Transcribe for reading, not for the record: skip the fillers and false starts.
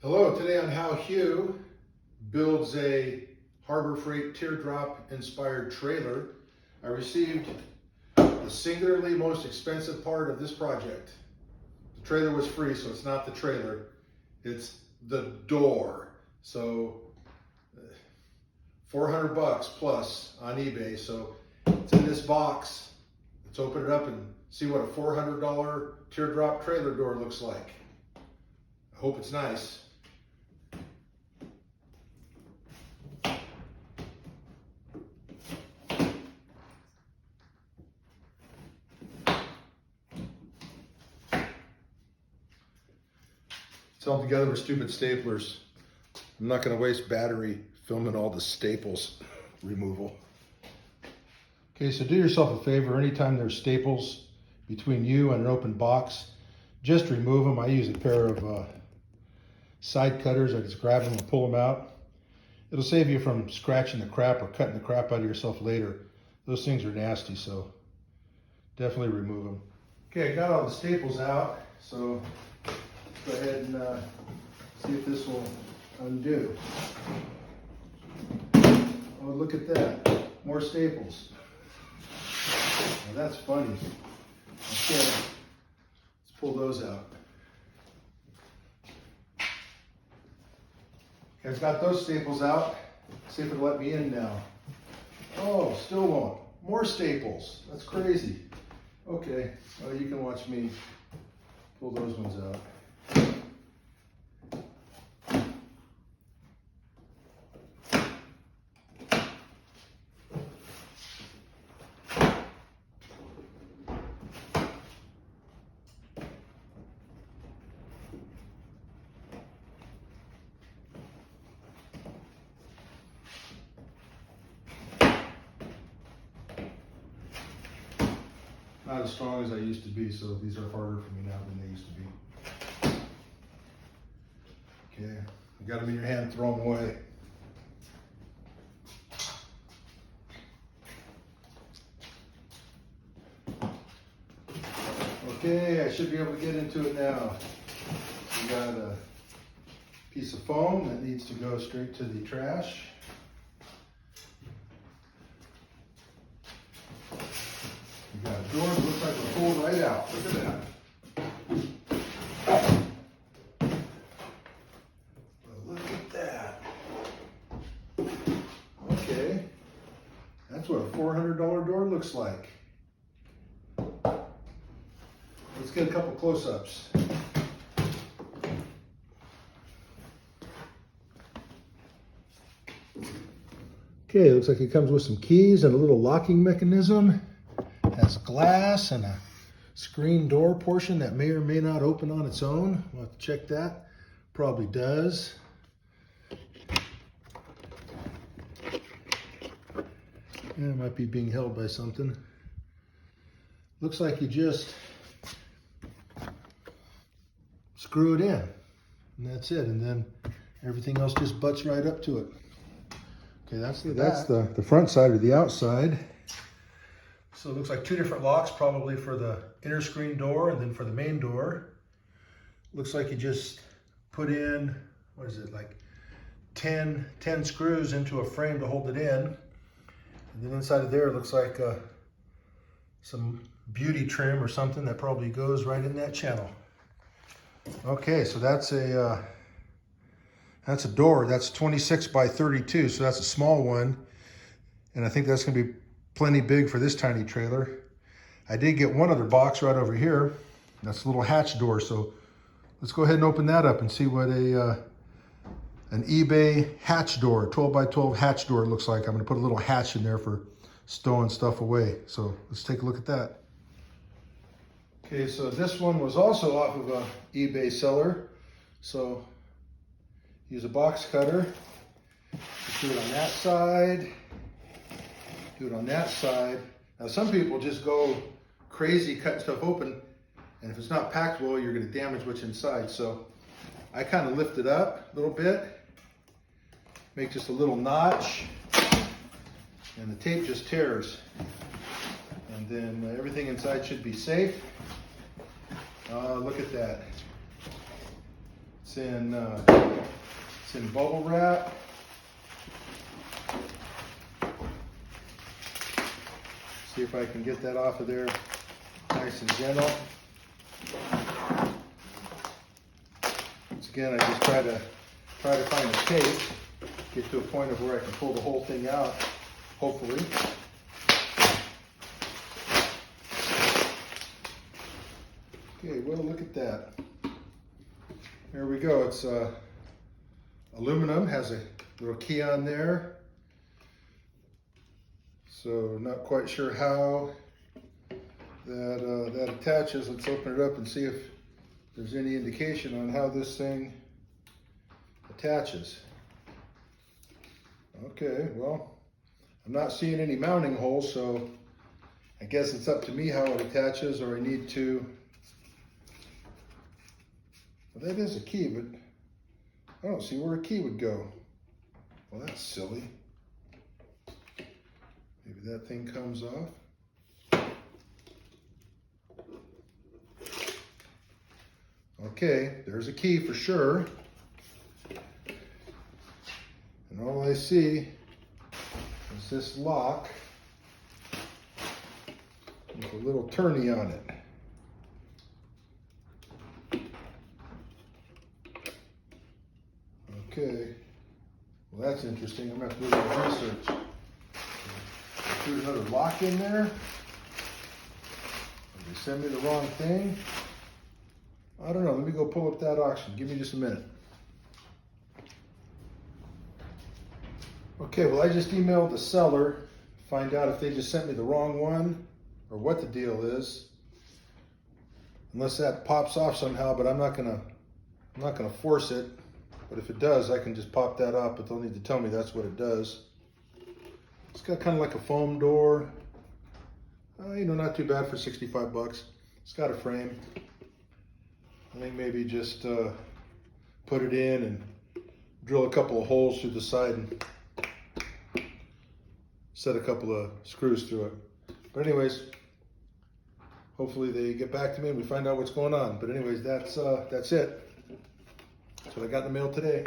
Hello, today on how Hugh builds a Harbor Freight teardrop inspired trailer. I received the singularly most expensive part of this project. The trailer was free, so it's not the trailer, it's the door. So 400 bucks plus on eBay. So it's in this box. Let's open it up and see what a $400 teardrop trailer door looks like. I hope it's nice. It's held together with stupid staplers. I'm not going to waste battery filming all the staples removal. Okay, so do yourself a favor. Anytime there's staples between you and an open box, just remove them. I use a pair of side cutters. I just grab them and pull them out. It'll save you from scratching the crap or cutting the crap out of yourself later. Those things are nasty, so definitely remove them. Okay, I got all the staples out, so go ahead and see if this will undo. Oh, look at that. More staples. Now that's funny. Okay, let's pull those out. Okay, I've got those staples out. See if it'll let me in now. Oh, still won't. More staples. That's crazy. Okay, well, you can watch me pull those ones out. Not as strong as I used to be, so these are harder for me now than they used to be. Okay, you got them in your hand, throw them away. Okay, I should be able to get into it now. We got a piece of foam that needs to go straight to the trash. We got a door that looks like it'll pull right out. Look at that. Well, look at that. Okay. That's what a $400 door looks like. Let's get a couple close-ups. Okay, looks like it comes with some keys and a little locking mechanism. Has glass and a screen door portion that may or may not open on its own. We'll have to check that. Probably does. Yeah, it might be being held by something. Looks like you just screw it in, and that's it. And then everything else just butts right up to it. Okay, that's the front side or the outside. So it looks like two different locks, probably for the inner screen door and then for the main door. Looks like you just put in, what is it, like 10 screws into a frame to hold it in. And then inside of there, it looks like some beauty trim or something that probably goes right in that channel. Okay, so that's a door. That's 26 by 32, so that's a small one. And I think that's gonna be plenty big for this tiny trailer. I did get one other box right over here. That's a little hatch door. So let's go ahead and open that up and see what an eBay hatch door, 12 by 12 hatch door looks like. I'm gonna put a little hatch in there for stowing stuff away. So let's take a look at that. Okay, so this one was also off of a eBay seller. So use a box cutter. Just do it on that side. Do it on that side. Now some people just go crazy cutting stuff open, and if it's not packed well, you're gonna damage what's inside. So I kind of lift it up a little bit, make just a little notch, and the tape just tears. And then everything inside should be safe. Look at that. It's in bubble wrap. See if I can get that off of there nice and gentle. Once again, I just try to find a tape, get to a point of where I can pull the whole thing out, hopefully. Okay, well, look at that. There we go. It's aluminum, has a little key on there. So not quite sure how that attaches. Let's open it up and see if there's any indication on how this thing attaches. Okay, well, I'm not seeing any mounting holes, so I guess it's up to me how it attaches, or I need to. Well, that is a key, but I don't see where a key would go. Well, that's silly. Maybe that thing comes off. Okay, there's a key for sure. And all I see is this lock with a little turny on it. Okay, well that's interesting. I'm gonna have to do a little research. Put another lock in there. Did they send me the wrong thing? I don't know. Let me go pull up that auction. Give me just a minute. Okay, well I just emailed the seller, find out if they just sent me the wrong one or what the deal is. Unless that pops off somehow, but I'm not gonna force it. But if it does, I can just pop that off, but they'll need to tell me that's what it does. It's got kind of like a foam door. You know, not too bad for 65 bucks. It's got a frame. I think maybe just put it in and drill a couple of holes through the side and set a couple of screws through it. But anyways, hopefully they get back to me and we find out what's going on. But anyways, that's it. That's what I got in the mail today.